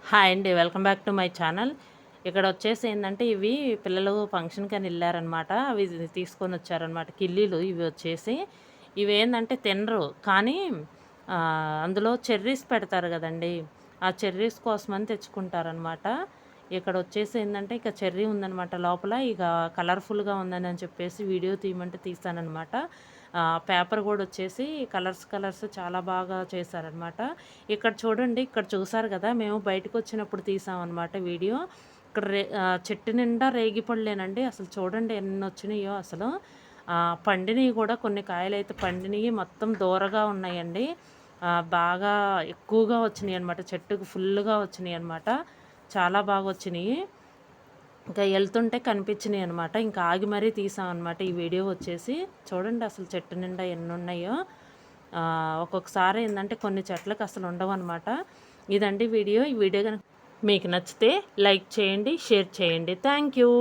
Hi అండి, welcome back to my channel. ఇక్కడ వచ్చేసి ఏంటంటే ఇవి పిల్లలు ఫంక్షన్కి అని వెళ్ళారనమాట. అవి తీసుకొని వచ్చారనమాట కిల్లీలు. ఇవి వచ్చేసి ఇవి ఏంటంటే తినరు, కానీ అందులో చెర్రీస్ పెడతారు కదండి, ఆ చెర్రీస్ కోసమని తెచ్చుకుంటారనమాట. ఇక్కడ వచ్చేసి ఏంటంటే ఇక చెర్రీ ఉందనమాట లోపల. ఇక కలర్ఫుల్గా ఉందని చెప్పేసి వీడియో తీయమంటే తీసానమాట. పేపర్ కూడా వచ్చేసి కలర్స్ చాలా బాగా చేశారనమాట. ఇక్కడ చూడండి, ఇక్కడ చూసారు కదా, మేము బయటకు వచ్చినప్పుడు తీసామన్నమాట వీడియో. ఇక్కడ చెట్టు నిండా రేగిపళ్ళేనండి. అసలు చూడండి ఎన్ని వచ్చినాయో అసలు. పండినవి కూడా, కొన్ని కాయలు అయితే పండినవి మొత్తం దూరగా ఉన్నాయండి. బాగా ఎక్కువగా వచ్చినాయి అనమాట, చెట్టుకు ఫుల్గా వచ్చినాయి అనమాట. చాలా బాగా వచ్చినాయి. ఇంకా వెళ్తుంటే కనిపించినాయి అనమాట. ఇంకా ఆగి మరీ తీసామన్నమాట ఈ వీడియో వచ్చేసి. చూడండి అసలు చెట్టు నిండా ఎన్ని ఉన్నాయో. ఒక్కొక్కసారి ఏంటంటే కొన్ని చెట్లకు అసలు ఉండవు అనమాట. ఇదండి వీడియో. ఈ వీడియో కనుక మీకు నచ్చితే లైక్ చేయండి, షేర్ చేయండి. Thank you.